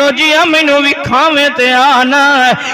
او جی مینوں بھی کھاویں تے آنا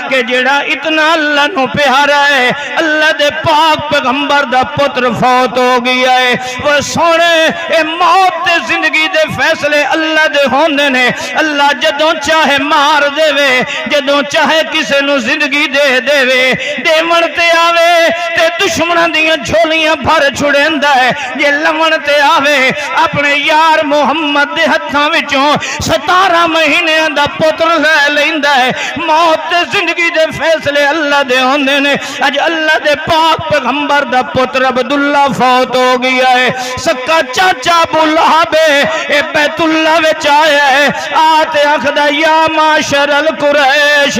کہ جڑا اتنا اللہ نو پیارا ہے اللہ دے پاک پیغمبر دا پتر فوت ہو گیا ہے وہ سونے اے موت تے زندگی دے فیصلے اللہ دے ہوندے نے اللہ جدوں چاہے مار دے وے جدوں چاہے کسے نو زندگی دے دے وے دیمن تے آوے تے دشمناں دیاں جھولیاں بھر چھڑیندا ہے جے لمن تے آوے اپنے یار محمد دے ہتھاں وچوں 17 مہینے دا پتر لے لیندا ہے موت تے زندگی دے فیصلے اللہ دے ہوندے نے اج اللہ دے پاک پیغمبر دا پتر عبداللہ فوت ہو گیا ہے سکا چاچا ابو لہب اے بیت اللہ وچ آیا ہے آتے آخدا یا معاشر القریش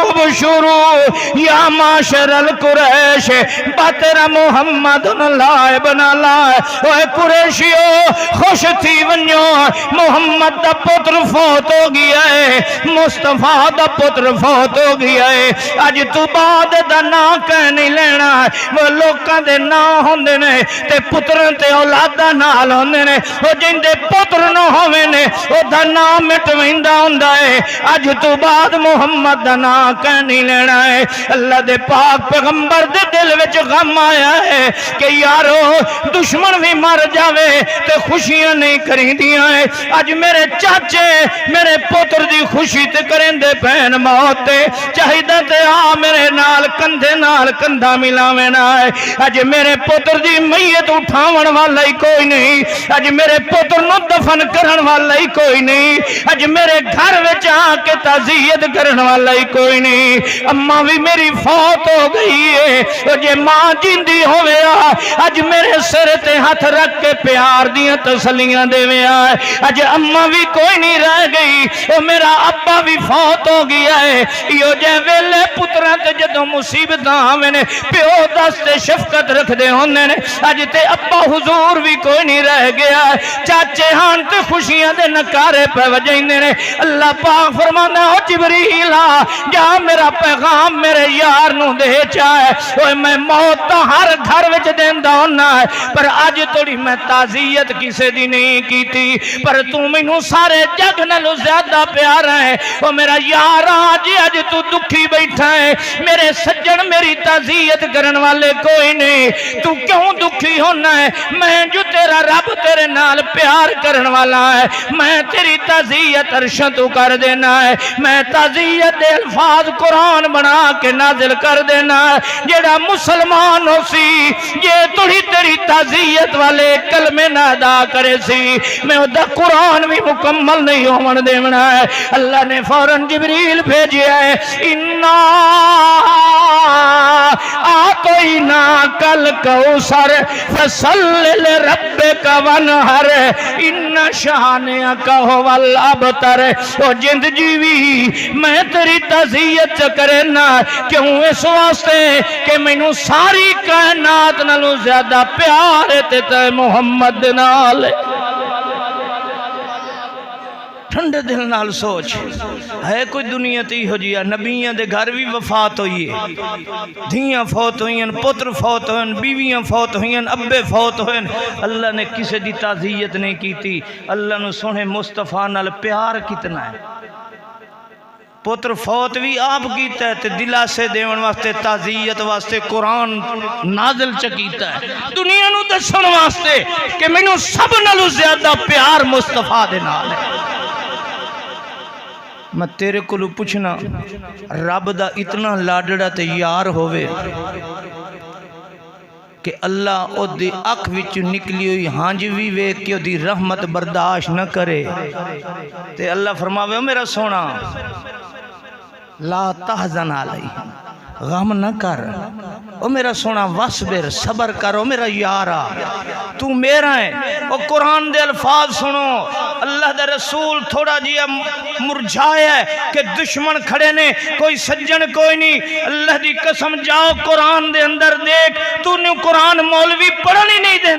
ابشروا یا معاشر القریش باترا محمد لائے بنا لائے اوے قریشیو خوش تھی ونیو محمد دا پتر فوت ہو گیا ہے مصطفیٰ دا پتر فوت ہو گیا ہے اج تو بعد دا نا کہہ نہیں لینا وہ لوکاں دے نا ہوندے نے تے پتراں تے اولاداں نال ہوندے نے او جندے پتر نہ ہوویں نے او دا نا مٹویندا ہوندا ہے اج تو بعد محمد دا نا کہہ نہیں لینا ہے اللہ دے پاک پیغمبر دے دل وچ غم آیا ہے کہ یارو دشمن بھی مر جاوے تے خوشیاں نہیں کریندیاں ہیں اج میرے چاچے میرے پتر دی خوشی تے کرندے پین موت تے چاہیدہ تے آ میرے نال کندھے نال کندھا ملاویں نہ ہے اج میرے پتر دی میت اٹھاون والا ہی کوئی نہیں اج میرے پتر نو دفن کرن والا ہی کوئی نہیں اج میرے گھر وچ آ کے تعزیت کرن والا ہی کوئی نہیں اماں بھی میری فوت ہو گئی ہے او جے ماں جیندی ہووے اج میرے سر تے ہاتھ رکھ کے پیار دیاں تسلیاں دیویں اج اماں بھی کوئی نہیں رہ گئی او میرا ابا بھی فوت ہو گیا ہے یو جے ویلے پتراں تے جدوں مصیبتاں آویں نے پیو دستے شفقت رکھ دے ہوندے نے اج تے ابا حضور بھی کوئی نہیں رہ گیا چاچے ہان تے خوشیاں دے نکارے پہ وجیندے نے اللہ پاک فرمانا او جبریل جا میرا پیغام میرے یار نو دے چاہے اوے میں موت تا ہر گھر وچ دیندا ہونا ہے پر اج توڑی میں تعزیت کسے دی نہیں کیتی پر تو مینوں سارے جگ نالوں زیادہ پیارا ہے او میرا یار اج تو دکھی بیٹھا ہے میرے سجن میری تعزیت کرن والے کوئی نہیں تو کیوں دکھی ہونا ہے میں جو تیرا رب تیرے نال پیار کرن والا ہے میں تیری تعزیت عرشاں تو کر دینا ہے میں تعزیت دے الفاظ قرآن بنا کے نازل کر دینا ہے جیڑا مسلمان ہو سی یہ توڑی تیری تعزیت والے کلمے نہ ادا کرے سی میں ادھا قرآن بھی مکمل نہیں ہومن دیونا ہے اللہ نے فوراً جبریل بھیجیا ہے اِنَّا آتَيْنَا کل کوثر فصل لربک وانحر ان شانئک هو الابتر او جند جیوی میں تیری تعزیت کرے نا کیوں اس واسطے کہ مینوں ساری کائنات نالوں زیادہ پیار تے محمد نال ٹھنڈے دل نال سوچ ہے کوئی دنیا تی ہو جیا نبیاں دے گھر بھی وفات ہوئی ہے دھیاں فوت ہوئیں پتر فوت ہوئیں بیویاں فوت ہوئیں ابے فوت ہوئیں اللہ نے کسے دی تعزیت نہیں کی تھی اللہ نے سونے مصطفیٰ نال پیار کتنا ہے پتر فوت بھی آپ کیتا ہے تے دلہ سے دیون واسطے تعزیت واسطے قرآن نازل چکیتا ہے دنیا نو دسن واسطے کہ مینوں سب نالوں زیادہ پیار مصطفیٰ دے نال ہے میں تیرے کلو پوچھنا رب دا اتنا لاڈڑا تے یار ہوئے کہ اللہ او دی اکھ وچ نکلی ہوئی ہانجوی وے کہ او دی رحمت برداشت نہ کرے تے اللہ فرماوے میرا سونا لا تحزن علی غم نہ کر او میرا سونا وصبر صبر کر او میرا یارا تو میرا ہے او قرآن دے الفاظ سنو اللہ دے رسول تھوڑا جیا مرجھایا ہے کہ دشمن کھڑے نے کوئی سجن کوئی نہیں اللہ دی قسم جاؤ قرآن دے اندر دیکھ تو نے قرآن مولوی پڑھنی نہیں دے